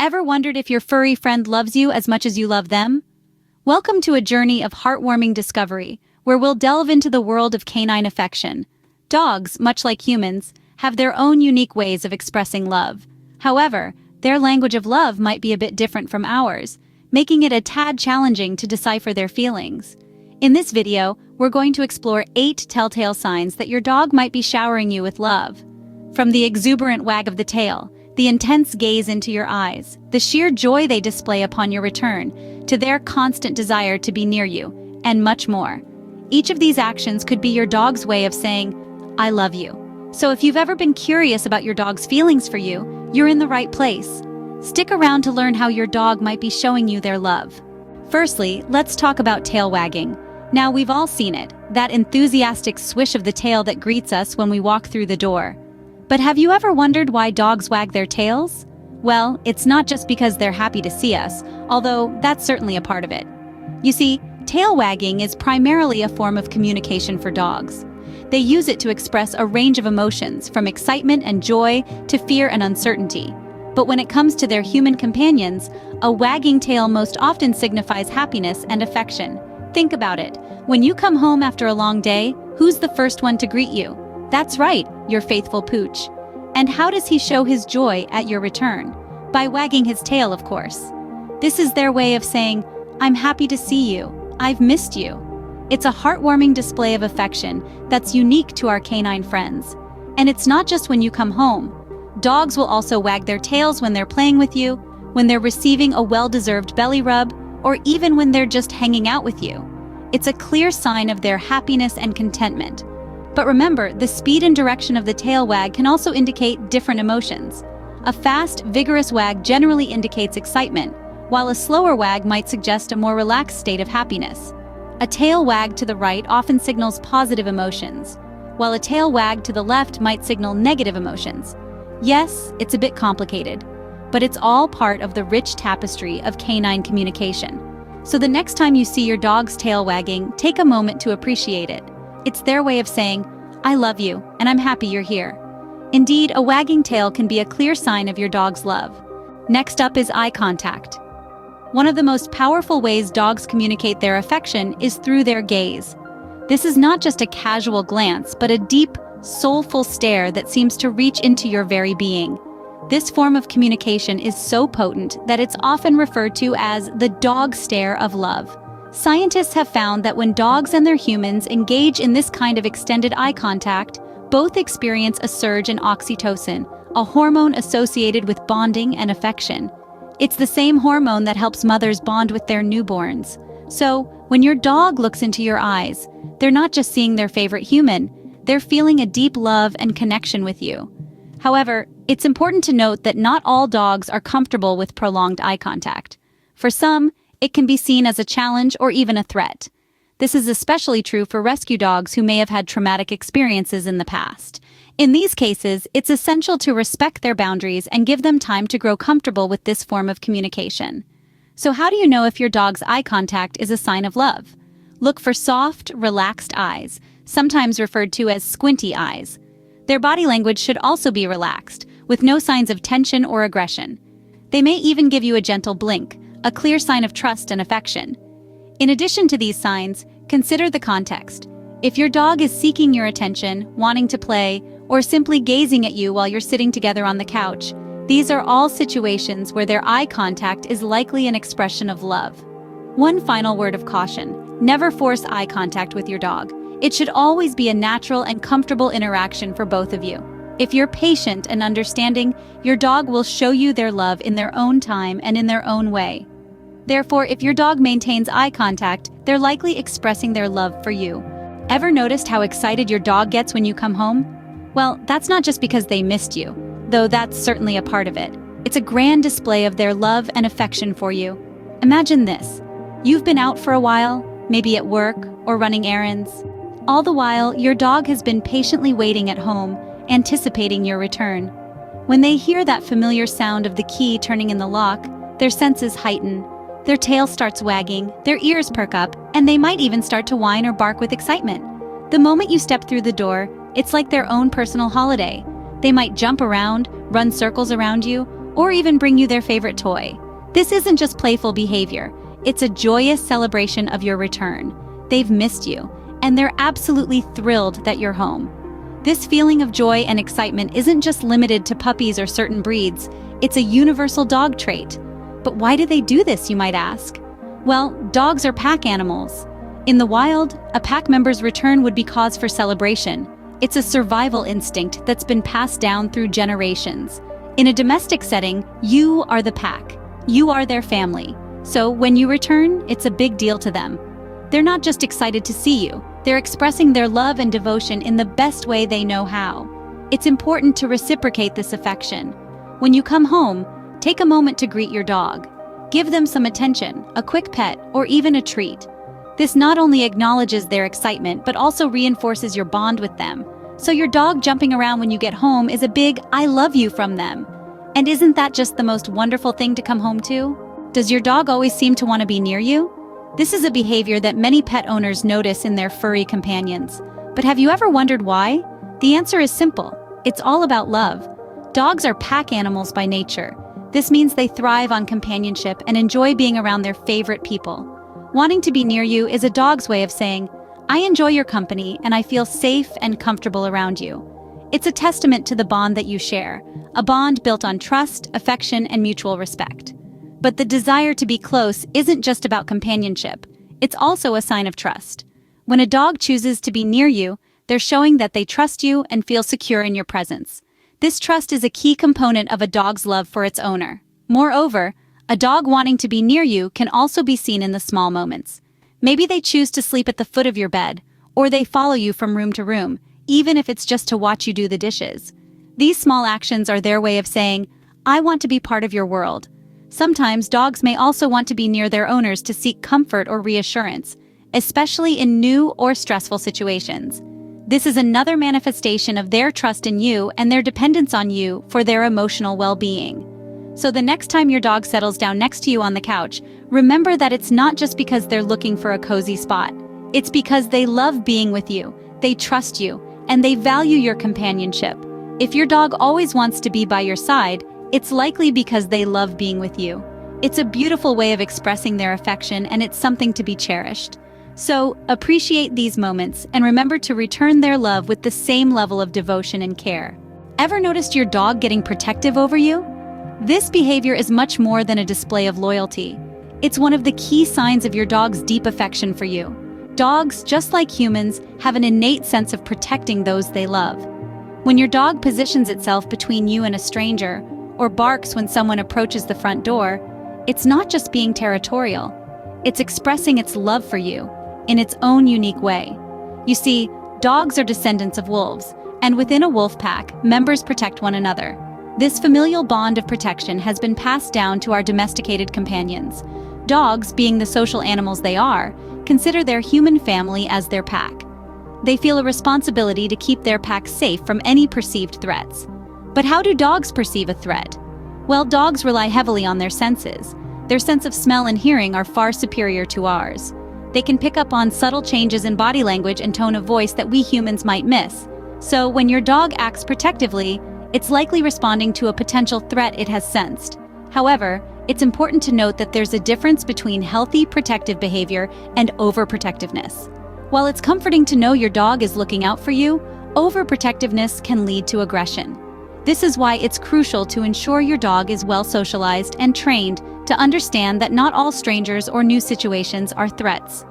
Ever wondered if your furry friend loves you as much as you love them? Welcome to a journey of heartwarming discovery, where we'll delve into the world of canine affection. Dogs, much like humans, have their own unique ways of expressing love. However, their language of love might be a bit different from ours, making it a tad challenging to decipher their feelings. In this video, we're going to explore 8 telltale signs that your dog might be showering you with love. From the exuberant wag of the tail, the intense gaze into your eyes, the sheer joy they display upon your return, to their constant desire to be near you, and much more. Each of these actions could be your dog's way of saying, "I love you." So if you've ever been curious about your dog's feelings for you, you're in the right place. Stick around to learn how your dog might be showing you their love. Firstly, let's talk about tail wagging. Now, we've all seen it, that enthusiastic swish of the tail that greets us when we walk through the door. But have you ever wondered why dogs wag their tails? Well, it's not just because they're happy to see us, although that's certainly a part of it. You see, tail wagging is primarily a form of communication for dogs. They use it to express a range of emotions, from excitement and joy to fear and uncertainty. But when it comes to their human companions, a wagging tail most often signifies happiness and affection. Think about it. When you come home after a long day, who's the first one to greet you? That's right, your faithful pooch. And how does he show his joy at your return? By wagging his tail, of course. This is their way of saying, "I'm happy to see you. I've missed you." It's a heartwarming display of affection that's unique to our canine friends. And it's not just when you come home. Dogs will also wag their tails when they're playing with you, when they're receiving a well-deserved belly rub, or even when they're just hanging out with you. It's a clear sign of their happiness and contentment. But remember, the speed and direction of the tail wag can also indicate different emotions. A fast, vigorous wag generally indicates excitement, while a slower wag might suggest a more relaxed state of happiness. A tail wag to the right often signals positive emotions, while a tail wag to the left might signal negative emotions. Yes, it's a bit complicated, but it's all part of the rich tapestry of canine communication. So the next time you see your dog's tail wagging, take a moment to appreciate it. It's their way of saying, "I love you, and I'm happy you're here." Indeed, a wagging tail can be a clear sign of your dog's love. Next up is eye contact. One of the most powerful ways dogs communicate their affection is through their gaze. This is not just a casual glance, but a deep, soulful stare that seems to reach into your very being. This form of communication is so potent that it's often referred to as the dog stare of love. Scientists have found that when dogs and their humans engage in this kind of extended eye contact, both experience a surge in oxytocin, a hormone associated with bonding and affection. It's the same hormone that helps mothers bond with their newborns. So, when your dog looks into your eyes, they're not just seeing their favorite human, they're feeling a deep love and connection with you. However, it's important to note that not all dogs are comfortable with prolonged eye contact. For some, it can be seen as a challenge or even a threat. This is especially true for rescue dogs who may have had traumatic experiences in the past. In these cases, it's essential to respect their boundaries and give them time to grow comfortable with this form of communication. So how do you know if your dog's eye contact is a sign of love? Look for soft, relaxed eyes, sometimes referred to as squinty eyes. Their body language should also be relaxed, with no signs of tension or aggression. They may even give you a gentle blink, a clear sign of trust and affection. In addition to these signs, consider the context. If your dog is seeking your attention, wanting to play, or simply gazing at you while you're sitting together on the couch, these are all situations where their eye contact is likely an expression of love. One final word of caution: never force eye contact with your dog. It should always be a natural and comfortable interaction for both of you. If you're patient and understanding, your dog will show you their love in their own time and in their own way. Therefore, if your dog maintains eye contact, they're likely expressing their love for you. Ever noticed how excited your dog gets when you come home? Well, that's not just because they missed you, though that's certainly a part of it. It's a grand display of their love and affection for you. Imagine this. You've been out for a while, maybe at work or running errands. All the while, your dog has been patiently waiting at home, anticipating your return. When they hear that familiar sound of the key turning in the lock, their senses heighten. Their tail starts wagging, their ears perk up, and they might even start to whine or bark with excitement. The moment you step through the door, it's like their own personal holiday. They might jump around, run circles around you, or even bring you their favorite toy. This isn't just playful behavior, it's a joyous celebration of your return. They've missed you, and they're absolutely thrilled that you're home. This feeling of joy and excitement isn't just limited to puppies or certain breeds, it's a universal dog trait. But why do they do this, you might ask? Well, dogs are pack animals. In the wild, a pack member's return would be cause for celebration. It's a survival instinct that's been passed down through generations. In a domestic setting, you are the pack. You are their family. So when you return, it's a big deal to them. They're not just excited to see you, they're expressing their love and devotion in the best way they know how. It's important to reciprocate this affection. When you come home, take a moment to greet your dog. Give them some attention, a quick pet, or even a treat. This not only acknowledges their excitement, but also reinforces your bond with them. So your dog jumping around when you get home is a big "I love you" from them. And isn't that just the most wonderful thing to come home to? Does your dog always seem to want to be near you? This is a behavior that many pet owners notice in their furry companions. But have you ever wondered why? The answer is simple. It's all about love. Dogs are pack animals by nature. This means they thrive on companionship and enjoy being around their favorite people. Wanting to be near you is a dog's way of saying, "I enjoy your company and I feel safe and comfortable around you." It's a testament to the bond that you share, a bond built on trust, affection, and mutual respect. But the desire to be close isn't just about companionship. It's also a sign of trust. When a dog chooses to be near you, they're showing that they trust you and feel secure in your presence. This trust is a key component of a dog's love for its owner. Moreover, a dog wanting to be near you can also be seen in the small moments. Maybe they choose to sleep at the foot of your bed, or they follow you from room to room, even if it's just to watch you do the dishes. These small actions are their way of saying, "I want to be part of your world." Sometimes dogs may also want to be near their owners to seek comfort or reassurance, especially in new or stressful situations. This is another manifestation of their trust in you and their dependence on you for their emotional well-being. So the next time your dog settles down next to you on the couch, remember that it's not just because they're looking for a cozy spot. It's because they love being with you, they trust you, and they value your companionship. If your dog always wants to be by your side, it's likely because they love being with you. It's a beautiful way of expressing their affection, and it's something to be cherished. So, appreciate these moments and remember to return their love with the same level of devotion and care. Ever noticed your dog getting protective over you? This behavior is much more than a display of loyalty. It's one of the key signs of your dog's deep affection for you. Dogs, just like humans, have an innate sense of protecting those they love. When your dog positions itself between you and a stranger, or barks when someone approaches the front door, it's not just being territorial. It's expressing its love for you in its own unique way. You see, dogs are descendants of wolves, and within a wolf pack, members protect one another. This familial bond of protection has been passed down to our domesticated companions. Dogs, being the social animals they are, consider their human family as their pack. They feel a responsibility to keep their pack safe from any perceived threats. But how do dogs perceive a threat? Well, dogs rely heavily on their senses. Their sense of smell and hearing are far superior to ours. They can pick up on subtle changes in body language and tone of voice that we humans might miss. So when your dog acts protectively, it's likely responding to a potential threat it has sensed. However, it's important to note that there's a difference between healthy protective behavior and overprotectiveness. While it's comforting to know your dog is looking out for you, overprotectiveness can lead to aggression. This is why it's crucial to ensure your dog is well socialized and trained to understand that not all strangers or new situations are threats.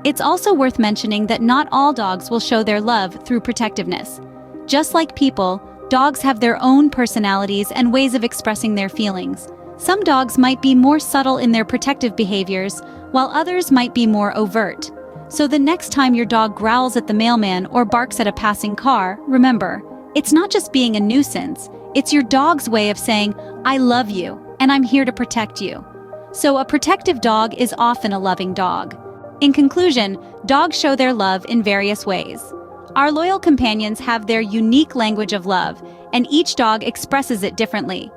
It's also worth mentioning that not all dogs will show their love through protectiveness. Just like people, dogs have their own personalities and ways of expressing their feelings. Some dogs might be more subtle in their protective behaviors, while others might be more overt. So the next time your dog growls at the mailman or barks at a passing car, remember, it's not just being a nuisance, it's your dog's way of saying, "I love you, and I'm here to protect you." So a protective dog is often a loving dog. In conclusion, dogs show their love in various ways. Our loyal companions have their unique language of love, and each dog expresses it differently.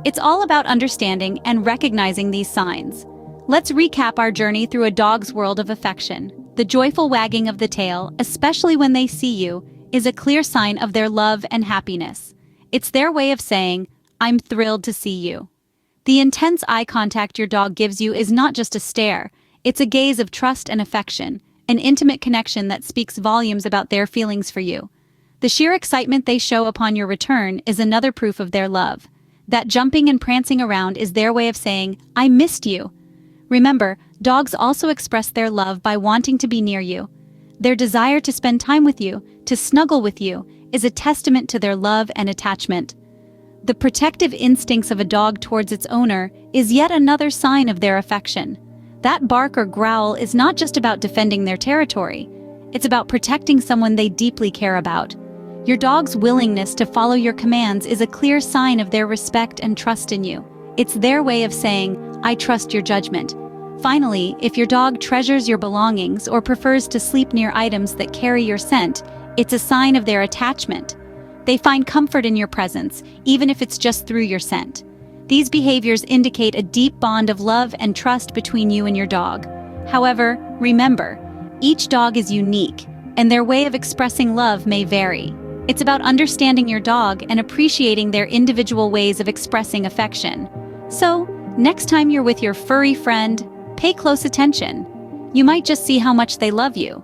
It's all about understanding and recognizing these signs. Let's recap our journey through a dog's world of affection. The joyful wagging of the tail, especially when they see you, is a clear sign of their love and happiness. It's their way of saying, "I'm thrilled to see you." The intense eye contact your dog gives you is not just a stare, it's a gaze of trust and affection, an intimate connection that speaks volumes about their feelings for you. The sheer excitement they show upon your return is another proof of their love. That jumping and prancing around is their way of saying, "I missed you." Remember, dogs also express their love by wanting to be near you. Their desire to spend time with you, to snuggle with you, is a testament to their love and attachment. The protective instincts of a dog towards its owner is yet another sign of their affection. That bark or growl is not just about defending their territory. It's about protecting someone they deeply care about. Your dog's willingness to follow your commands is a clear sign of their respect and trust in you. It's their way of saying, "I trust your judgment." Finally, if your dog treasures your belongings or prefers to sleep near items that carry your scent, it's a sign of their attachment. They find comfort in your presence, even if it's just through your scent. These behaviors indicate a deep bond of love and trust between you and your dog. However, remember, each dog is unique, and their way of expressing love may vary. It's about understanding your dog and appreciating their individual ways of expressing affection. So, next time you're with your furry friend, pay close attention. You might just see how much they love you.